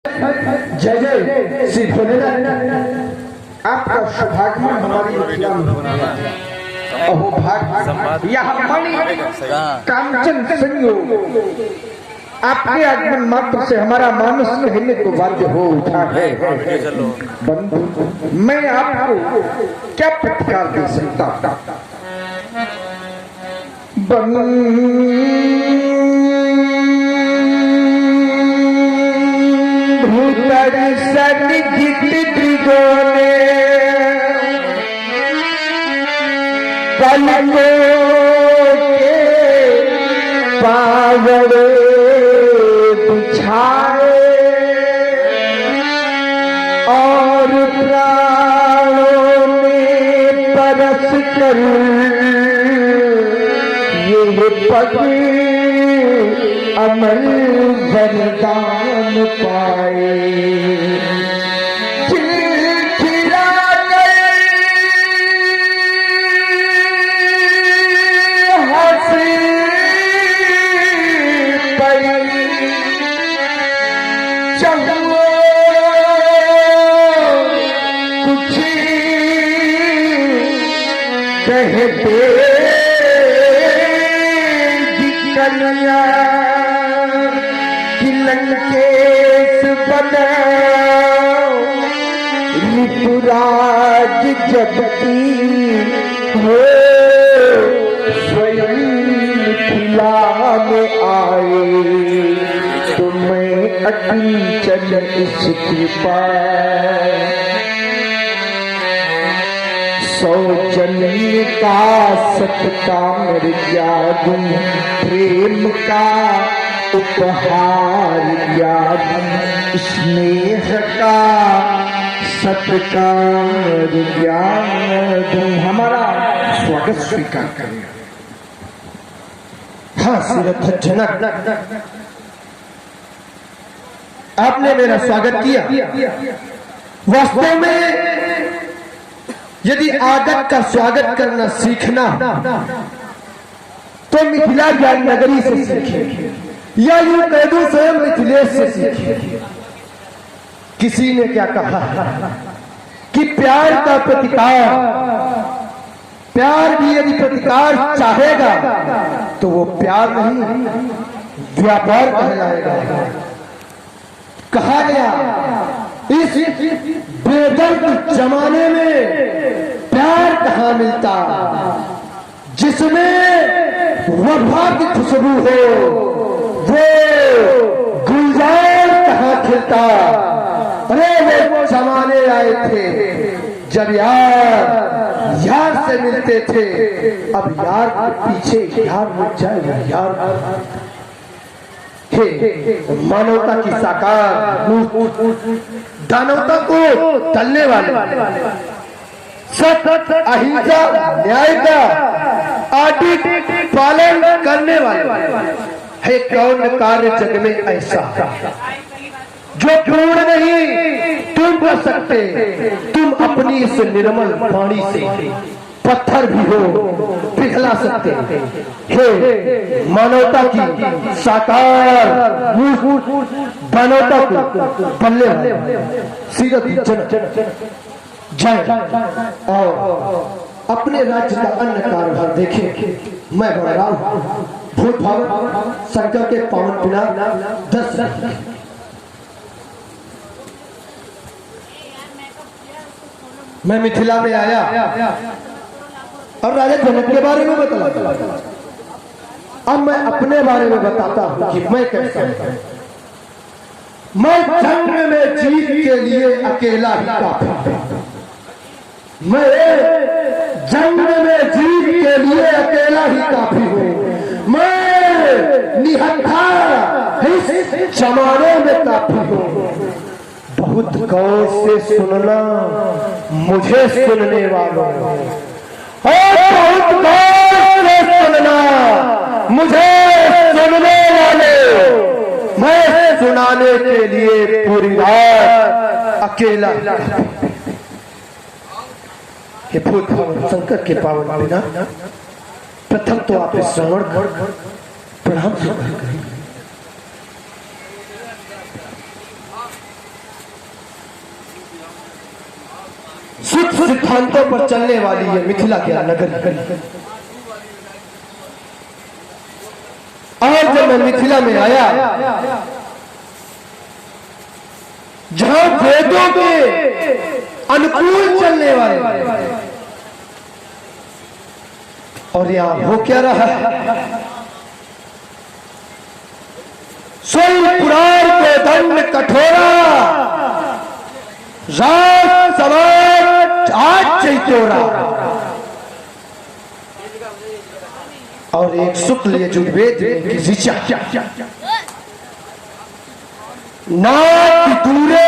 जय जय श्री भोलेनाथ। आपका सौभाग्य हमारी मिथिला में अहो भाग यह मणि कांचन संयोग आपके आगमन मात्र से हमारा मानस कहने को बाध्य हो उठा है। बंधु मैं आपको क्या प्रतिकार दे सकता? पलकों के पावड़े बिछाए और प्राणों में परस कर ये पग अमर वरदान पाए। कहते कन्या कि लंकेश बनाओ रिपुराज जबकि हो स्वयं मिथिला में आए। तो मैं अकिंचन इस कृपा सौजन्य का सत्कार यादूं प्रेम का उपहार यादूं स्नेह का सत्कार यादूं। हमारा स्वागत स्वीकार करें। हाँ सिरथ जनक, आपने मेरा स्वागत किया। वास्तव में यदि आदत का स्वागत करना सीखना तो मिथिला ज्ञान नगरी से सीखे, या यूं कह दूं स्वयं मिथिलेश से सीखे। किसी ने क्या कहा कि प्यार का प्रतिकार, प्यार भी यदि प्रतिकार चाहेगा तो वो प्यार नहीं व्यापार कहलाएगा। कहा गया इस बेदर्द जमाने में प्यार कहाँ मिलता जिसमें वफा की खुशबू हो, वो गुलजार कहाँ खिलता। अरे वो जमाने आए थे जब यार यार से मिलते थे, अब यार के पीछे यार मिल जाए। यार मानवता की साकार दानवता को तलने वाले, सत्य अहिंसा न्याय का आदित पालन करने वाले है। कौन कार्य जग में ऐसा जो पूर्ण नहीं तुम कर सकते? तुम अपनी इस निर्मल वाणी से पत्थर भी हो पिघला सकते हे। मानवता की साकार मानवता को बल्ले सीरत जय और अपने राज्य का अन्य कार्यभार देखे। मैं बलराम भूत भाव शंकर के पावन पिना 10 मैं मिथिला में आया और राजा जनक के बारे में बता। अब मैं अपने बारे में बताता हूं कि मैं कैसा हूं। मैं जंग में जीत के लिए अकेला ही काफी हूं। मैं जंग में जीत के लिए अकेला ही काफी हूं। मैं निहत्था इस जमाने में काफी हूं। बहुत गौर से सुनना मुझे सुनने वालों, और बहुत गौर से सुनना मुझे सुनने वाले। मैं सुनाने के लिए पूरी रात अकेला हे भूत शंकर के पावन बिना। प्रथम तो आप श्रवण कर प्रणाम करें। शुद्ध सिद्धांतों पर चलने वाली है मिथिला क्या नगरी। और जब मैं मिथिला में आया, जहां वेदों के अनुकूल चलने वाले, और यहां हो क्या रहा है, सोई पुराण के दंड कठोरा, राज समाज आज चैतोरा, और एक शुक्ल यजुर्वेद की ऋचा, नाथ दूरे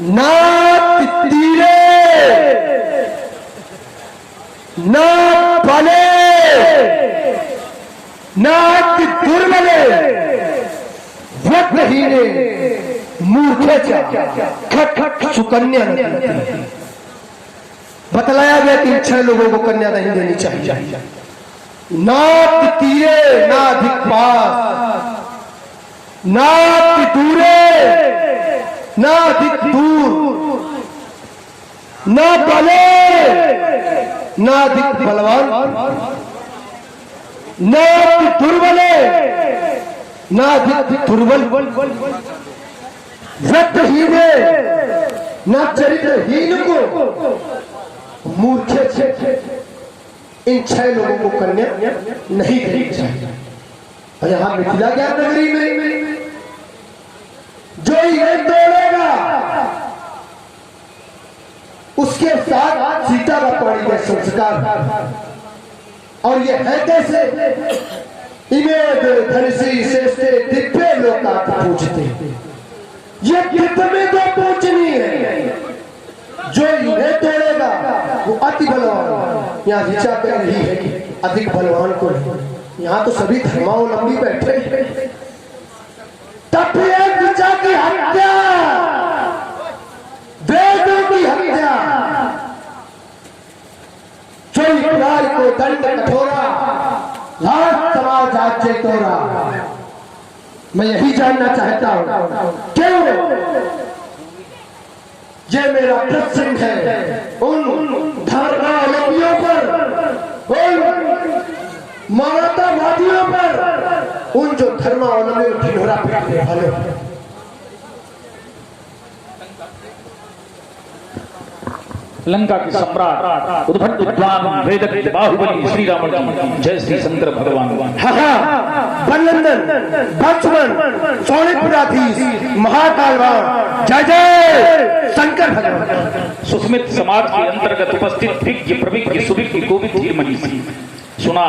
नाथ तीरे ना बले नाथ दुर्बले व्रतहीने मूर्खे खट खट सुकन्या नहीं। बतलाया गया कि 6 लोगों को कन्या नहीं देनी चाहिए। नाथ तीरे ना अधिक पास, नाथ दूरे ना अधिक दूर, ना बले ना अधिक बलवान, ना दुर्बले ना अधिक दुर्बल, व्रतहीने ना चरित्रहीन को मूर्खे छे। इन 6 लोगों को कन्या नहीं देनी चाहिए। और यहां मिथिला ज्ञान नगरी में जो ये तोड़ेगा उसके साथ सीता का पड़ेगा संस्कार। और ये है कैसे, इमेद धनसी से दिव्य लोकात पूजते, ये कितने को पूजनी है। जो इन्हें तोड़ेगा वो अति बलवान। यहाँ ऋचा कर रही है कि अधिक बलवान को, यहाँ तो सभी धर्मावलंबी बैठे, तब भी एक ऋचा की हत्या, वेदों की हत्या, चोरी पुराण को दंड कठोरा, राज समाज आज चैतोरा। मैं यही जानना चाहता हूं क्यों ये मेरा प्रश्न है उन धर्मावलंबियों पर, उन मानवतावादियों पर, उन जो धर्मावलंबियों की ढोरा पीटने वाले। लंका के सम्राट उद्भट विद्वान वेदज्ञ बाहुबली श्री राम की जय श्री शंकर भगवान। बलनंदन बचपन सोनिपुराधीश महाकालवान जय जय शंकर भगवान। सुस्मित समाज के अंतर्गत उपस्थित विज्ञ प्रविज्ञ सुविज्ञ कोविद धीरमणि सुना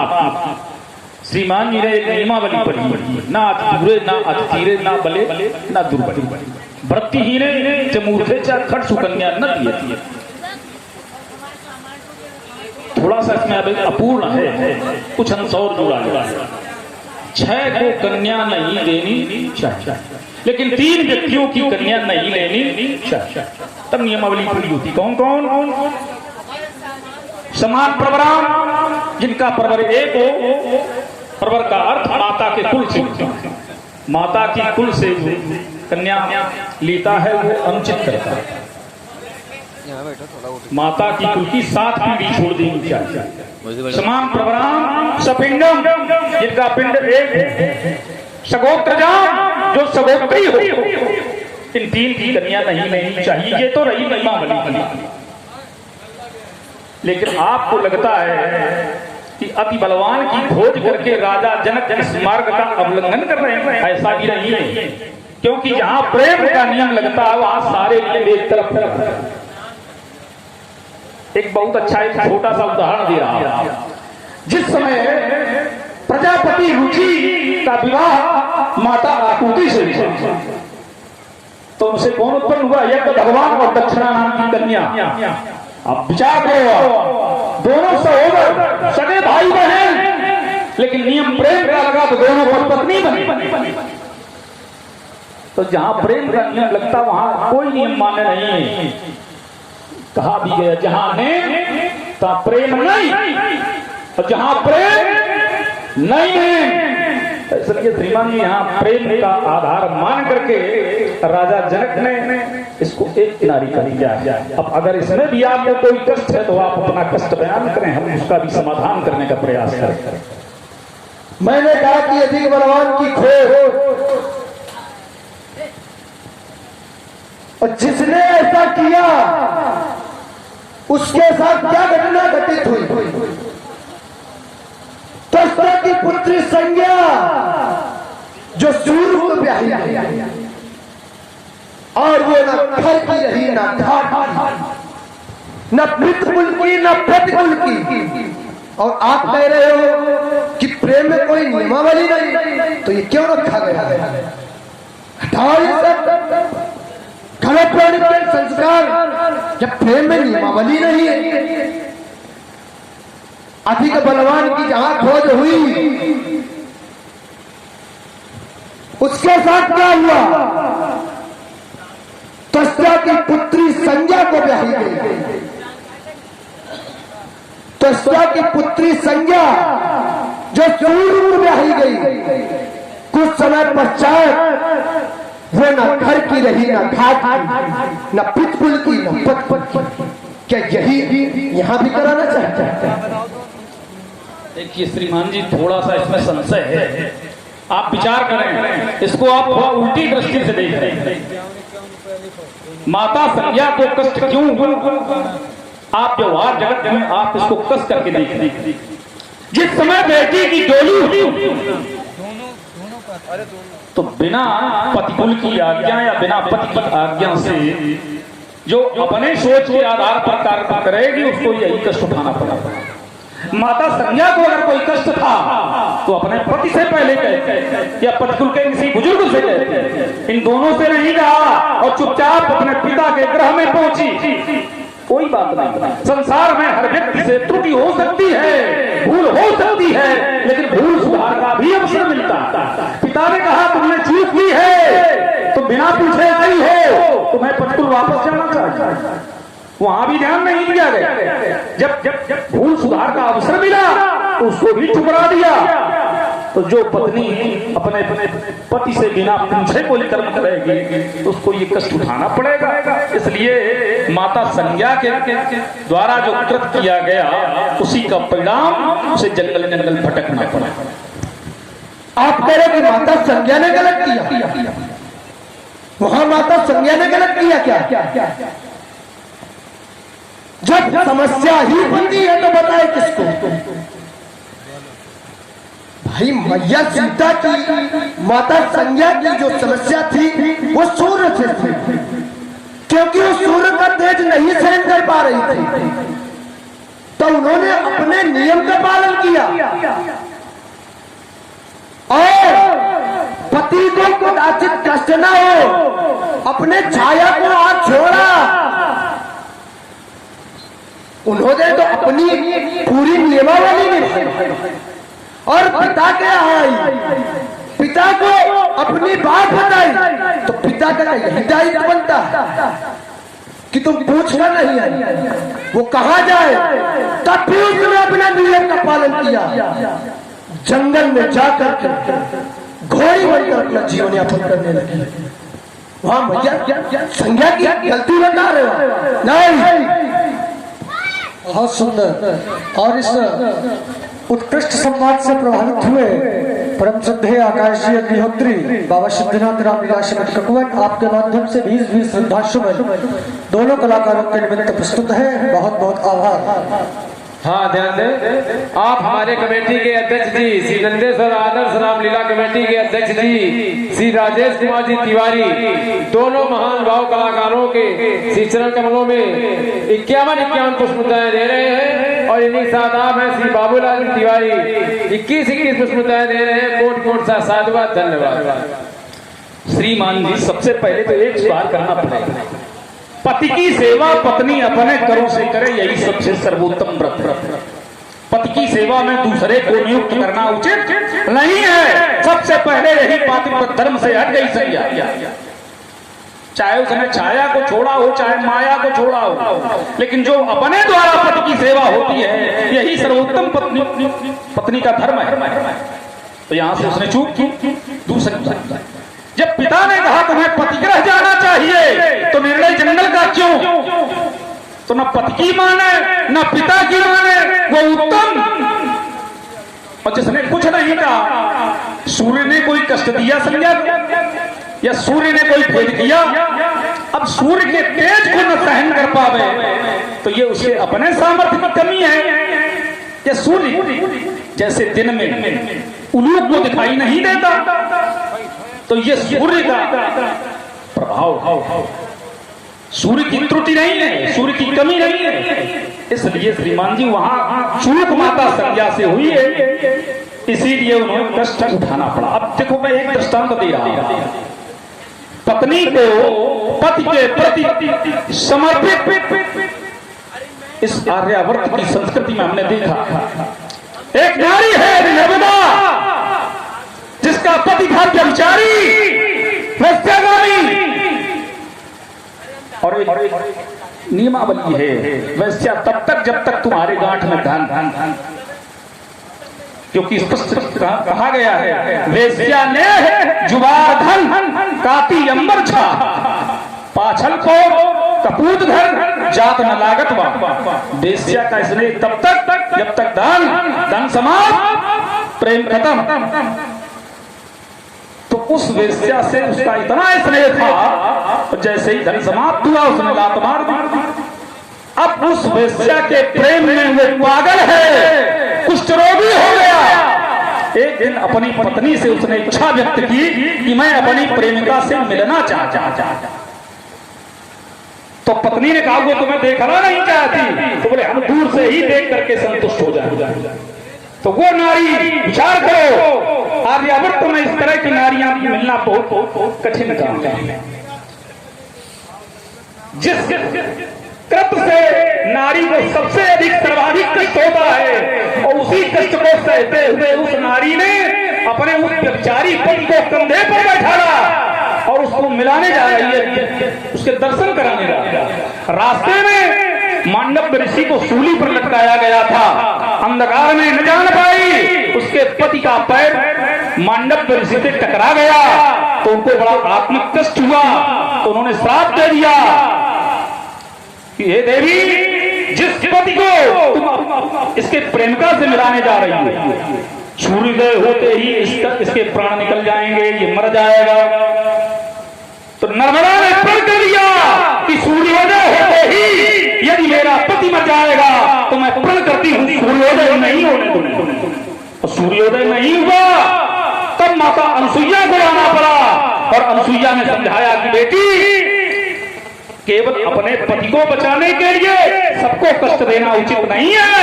श्रीमान जी ने नियमावली पढ़ी, ना अति दूरे ना अति तीरे ना बले ना दुर्बले, वृत्तिहीने च मूर्खे च खट सुकन्या न दिए। थोड़ा सा इसमें अब अपूर्ण है, कुछ अंश और जुड़ा है। 6 को कन्या नहीं देनी चाहिए, लेकिन 3 व्यक्तियों की कन्या नहीं लेनी चाहिए। तब नियमावली पूरी होती। कौन कौन? समान प्रवराम, जिनका प्रवर एक हो। प्रवर का अर्थ माता के कुल से, माता की कुल से कन्या लेता है वो अनुचित करता है। माता की कुल की 7 पीढ़ी छोड़ देनी चाहिए। समान प्रवराम सपिंडम, जिनका पिंड एक है। सगोत्रजाम, जो सगोत्री हो। इन 3 की कन्या नहीं लेनी चाहिए। ये तो रही नियमावली। लेकिन आपको लगता है कि अति बलवान की खोज करके राजा जनक इस मार्ग का अवलंबन कर रहे हैं? ऐसा भी नहीं है, क्योंकि जहां प्रेम का नियम लगता है वहां सारे नियम एक तरफ। एक बहुत अच्छा एक छोटा सा उदाहरण दे रहा हूं। जिस समय प्रजापति रुचि का विवाह माता आकुति से, तो उनसे कौन उत्पन्न हुआ? यज्ञ भगवान और दक्षिणा नाम की कन्या। अब विचार करो, दोनों सहोदर सगे भाई बहन, लेकिन नियम प्रेम का लगा तो दोनों पत्नी बनी। तो जहां प्रेम का नियम लगता वहां कोई नियम मान्य नहीं है। कहा भी गया जहां ने ता प्रेम नहीं, और जहां प्रेम नहीं है इसलिए श्रीमान जी यहाँ प्रेम का आधार मान करके राजा जनक ने इसको एक किनारी कर दिया। अब अगर इसमें भी आपको कोई कष्ट है तो आप अपना कष्ट बयान करें, हम उसका भी समाधान करने का प्रयास करें। मैंने कहा कि अधिक बलवान की खो, और जिसने ऐसा किया उसके साथ क्या घटना घटित हुई। त्वष्टा की पुत्री संज्ञा जो सूर्य को ब्याही और वो न घर की रही न घाट की, न पितकुल की न प्रतिकुल की। और आप कह रहे हो कि प्रेम में कोई नियमावली नहीं, तो ये क्यों रखा गया है? हटाओ ये सब गलत के संस्कार। जब प्रेम में नियमावली नहीं है, अधिक बलवान की जहां खोज हुई उसके साथ क्या हुआ? त्वष्टा की पुत्री संज्ञा को ब्याही गई। त्वष्टा की पुत्री संज्ञा जो सूर्य को ब्याही गई, कुछ समय पश्चात वो न घर की रही न घाट की, न पितकुल की न पत की। क्या यही यहां भी कराना चाहते हैं? देखिए श्रीमान जी, थोड़ा सा इसमें संशय है, आप विचार करें, इसको आप थोड़ा उल्टी दृष्टि से देख रहे हैं। माता संज्ञा को कष्ट क्यों? आप व्यवहार जगत में आप इसको कष्ट करके देख रहे हैं। जिस समय बेटी की डोली हुई तो बिना पतिकुल की आज्ञा या बिना पति की आज्ञा से जो अपने सोच के आधार पर कार्य करेगी उसको यही कष्ट उठाना पड़ा। माता संज्ञा को अगर कोई कष्ट था तो अपने पति से पहले कहते या पतिकुल के किसी बुजुर्ग से कहते, इन दोनों से नहीं कहा और चुपचाप अपने पिता के गृह में पहुंची। कोई बात नहीं, संसार में हर व्यक्ति से त्रुटि हो सकती है, भूल हो सकती है, लेकिन भूल सुधार का भी अवसर मिलता है। पिता ने कहा तुमने चूक की है तो बिना पूछे गई हो, तुम्हें पतिकुल वापस जाना चाहिए। वहां भी ध्यान नहीं दिया गया। जब भूल सुधार का अवसर मिला तो उसको भी ठुकरा दिया। तो जो पत्नी अपने पति से बिना पूछे कोई कर्म करेगी तो उसको ये कष्ट उठाना पड़ेगा। इसलिए माता संज्ञा के द्वारा जो कृत किया गया उसी का परिणाम उसे जंगल जंगल भटकना पड़ा। आप कह रहे कि माता संज्ञा ने गलत किया? वहां माता संज्ञा ने गलत किया क्या? जब समस्या ही बनती है तो बताए किसको? भाई मैया सीता की माता संज्ञा की जो समस्या थी वो सूर्य से थी, क्योंकि वो सूर्य का तेज नहीं सहन कर पा रही थी, तो उन्होंने अपने नियम का पालन किया और पति को कदाचित कष्ट न हो अपने छाया को हाथ छोड़ा। उन्होंने तो अपनी पूरी नियमावली निभाई और पिता के आई, पिता को अपनी बात बताई, तो पिता का यही दायित्व बनता है कि तुम पूछ कर नहीं आई, वो कहा जाए। तब भी उसने अपना नियम का पालन किया, जंगल में जाकर घोड़ी बनकर अपना जीवन यापन करने लगी। वहां भैया संज्ञा की गलती बता रहे हो? नहीं। बहुत सुंदर। और इस उत्कृष्ट संवाद से प्रभावित हुए परम श्रद्धेय आकाशीय अग्निहोत्री बाबा सिद्धनाथ रामलीला समिति ककुवन आपके माध्यम से 20 श्रद्धासुमन दोनों कलाकारों के निमित्त प्रस्तुत है। बहुत बहुत आभार। हाँ, ध्यान दें, आप हमारे कमेटी के अध्यक्ष जी श्री नंदेश्वर आदर्श रामलीला कमेटी के अध्यक्ष जी श्री राजेश कुमार जी तिवारी, दोनों महान भाव कलाकारों के श्री चरण कमलों में 51 पुष्पमुद्राएं दे रहे हैं और इन्हीं साथ आप हैं श्री बाबूलाल तिवारी 21 पुष्पमुद्राएं दे रहे हैं। कोट कोट सा साधुवाद, धन्यवाद। श्रीमान जी, सबसे पहले तो एक सवाल करना पड़ेगा, पति की सेवा पत्नी अपने करों से करे, यही सबसे सर्वोत्तम व्रत। पति की सेवा में दूसरे को नियुक्त करना उचित नहीं है। सबसे पहले यही पातिव्रत धर्म से हट गई संज्ञा। चाहे उसने छाया को छोड़ा हो, चाहे माया को छोड़ा हो, लेकिन जो अपने द्वारा पति की सेवा होती है यही सर्वोत्तम पत्नी का धर्म है। तो यहां से उसने चूक की। दूसरी बात, जब पिता ने कहा तुम्हें पतिग्रह जाना चाहिए तो निर्णय जंगल का क्यों? तो न पति की माने न पिता की माने, वो उत्तम। और जिसने कुछ नहीं कहा, सूर्य ने कोई कष्ट दिया संज्ञा या सूर्य ने कोई भेद किया? अब सूर्य के तेज को न सहन कर पावे तो ये उसके अपने सामर्थ्य की कमी है। या सूर्य जैसे दिन में उल्लू को दिखाई नहीं देता, तो ये सूर्य का प्रभाव, सूर्य की त्रुटि नहीं है, सूर्य की कमी नहीं है। इसलिए श्रीमान जी वहां चूक माता संज्ञा से हुई है, इसीलिए उन्हें कष्ट उठाना पड़ा। अब देखो मैं एक दृष्टांत दे रहा हूं। पत्नी को पति के प्रति समर्पित इस आर्यावर्त की संस्कृति में हमने देखा, एक नारी है नर्मदा जिसका पति था व्यभिचारी, वैश्यागामी, और एक नियमावली है, वैश्या तब तक जब तक तुम्हारे गांठ में धन, क्योंकि स्पष्ट कहा गया है वैश्या ने जुबार धन काती अंबर छा, पाछल को कपूत धर जात न लागत वा। वैश्या का स्नेह तब तक जब तक धन समाप्त, प्रेम खत्म। तो उस वेश्या से उसका इतना स्नेह था, जैसे ही धन समाप्त हुआ उसने लात मार दी। अब उस वेश्या के प्रेम में वो पागल है, कुष्ठ रोगी हो गया। एक दिन अपनी पत्नी से उसने इच्छा व्यक्त की कि मैं अपनी प्रेमिका से मिलना चाहता। तो पत्नी ने कहा वो तुम्हें देखना नहीं चाहती, तो बोले हम दूर से ही देख करके संतुष्ट हो जाए। तो वो नारी, विचार करो, आर्यावर्त में इस तरह की नारियां मिलना बहुत कठिन काम है। जिस कृत से नारी को सबसे अधिक सर्वाधिक कष्ट होता है, और उसी कष्ट को सहते हुए उस नारी ने अपने उस व्यभिचारी पति को कंधे पर बैठाया और उसको मिलाने जा रही है, उसके दर्शन कराने जा रही है। रास्ते में मांडव ऋषि को सूली पर लटकाया गया था, अंधकार में न जान पाई, उसके पति का पैर मांडव ऋषि से टकरा गया तो उनको बड़ा आत्मिक कष्ट हुआ। तो उन्होंने श्राप दे दिया कि हे देवी, जिस पति को तुम इसके प्रेमिका से मिलाने जा रही हो, सूर्योदय होते ही इसके प्राण निकल जाएंगे, ये मर जाएगा। तो नर्मदा ने प्रण कर लिया कि सूर्योदय होते ही यदि मेरा पति मर जाएगा तो मैं प्रण करती हूं सूर्योदय नहीं होने दूंगी। तो सूर्योदय नहीं हुआ, तब माता अनसुईया को आना पड़ा, और अनसुईया ने समझाया कि बेटी, केवल अपने पति को बचाने के लिए सबको कष्ट देना उचित नहीं है,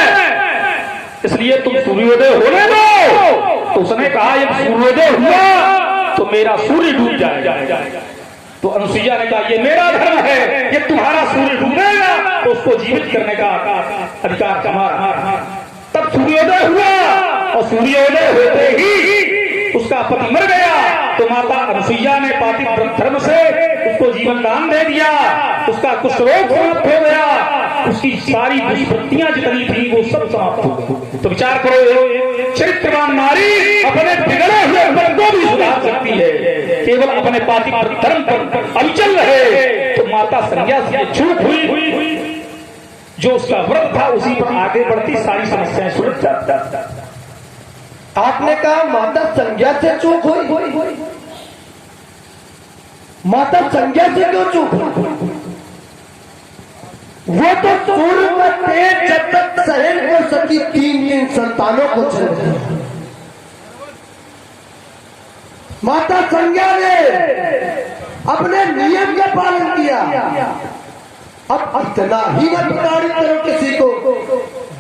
इसलिए तुम सूर्योदय होने दो। तो उसने कहा यदि सूर्योदय हुआ तो मेरा सूर्य डूब जाएगा। तो अनुसुईया ने कहा ये मेरा धर्म है, ये तुम्हारा सूर्य डूबेगा तो उसको जीवित करने का अधिकार तुम्हारा। तब सूर्योदय हुआ, और सूर्योदय होते ही उसका पति मर गया। तो माता अनुसुईया ने पातिक धर्म से उसको जीवन दान दे दिया, उसका कुष्ठ रोग समाप्त हो गया, उसकी सारी दुष्वृत्तियां जितनी थी वो सब समाप्त हो गई। तो विचार करो, चरित्रवान नारी अपने बिगड़े हुए मन को भी सुधार सकती है, केवल अपने पातिक धर्म पर अविचल रहे। तो माता संज्ञा से चूक हुई, जो उसका व्रत था उसी पर आगे बढ़ती सारी समस्याएं सुलझ जाती। आपने कहा माता संज्ञा से चूक हुई, माता संज्ञा से क्यों चूक हुई? वो तो सूर्य का तेज जब तक सहन कर सकी 3 संतानों को जन्म, माता संज्ञा ने अपने नियम का पालन किया। अब इतना ही न प्रताड़ित करो किसी को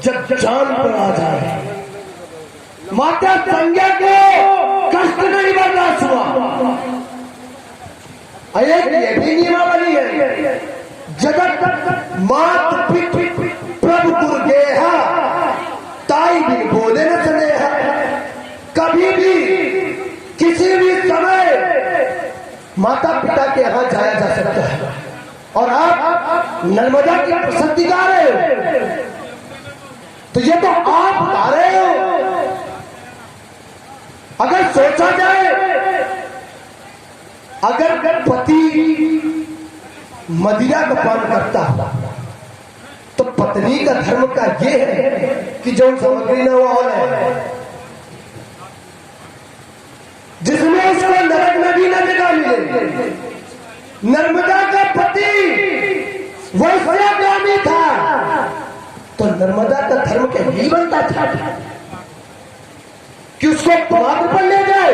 जब जान पर आ जाए। माता संज्ञा को कष्ट नहीं बर्दाश्त हुआ। एक ये भी नियमावली है, जगत मात प्रभु दुर्गेहा ताई भी बोले न चलेहा। कभी भी किसी भी समय माता पिता के यहां जाया जा सकता है। और आप नर्मदा की प्रसिद्धि गा रहे हो, तो ये तो आप गा रहे हो। अगर सोचा जाए, अगर पति मदिरा का पान करता तो पत्नी का धर्म का ये है कि जो सामग्री न वो है जिसमें उसको नरक में भी न जगह मिले। नर्मदा का पति वैश्यागामी था तो नर्मदा का धर्म के ही बनता था कि उसको पवार पर ले जाए,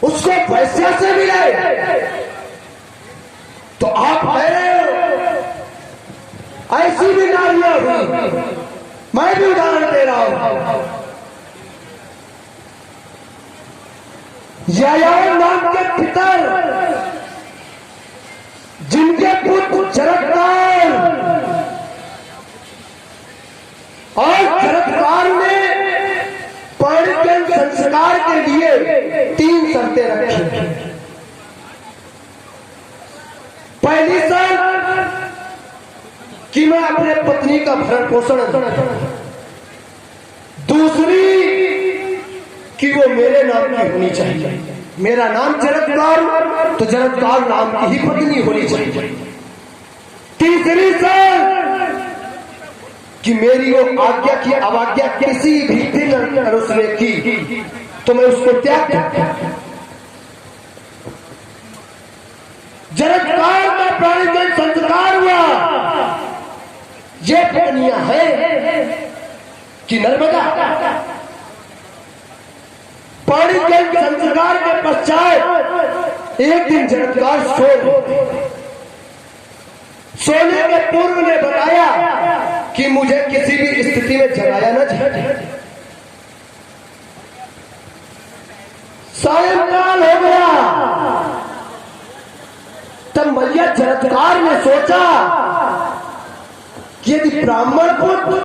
उसको वैश्या से मिलाए। तो आप कह रहे हो ऐसी भी नारियां हुई, मैं भी उदाहरण दे रहा हूं। यायाव नाम के पितर जिनके पुत्र जरत्कार और जरत्कार ने पाणिग्रहण संस्कार के लिए 3 शर्तें रखी। पहली शर्त कि मैं अपने पत्नी का भरण पोषण करूं। दूसरी कि वो मेरे नाम की होनी चाहिए, मेरा नाम जरत्कार तो जरत्कार नाम की ही पत्नी होनी चाहिए। तीसरी शर्त कि मेरी वो आज्ञा की अवज्ञा किसी भी दिन अगर उसने की तो मैं उसको त्याग दूं। जरत्कार का प्राणिग्रहण संस्कार हुआ, ये पत्नियां हैं कि नर्मदा। प्राणिग्रहण संस्कार के पश्चात एक दिन जरत्कार सोने के पूर्व ने बताया कि मुझे किसी भी स्थिति में जलाया न जाए। सायंकाल हो गया तब मैया जरत्कार ने सोचा कि यदि ब्राह्मण को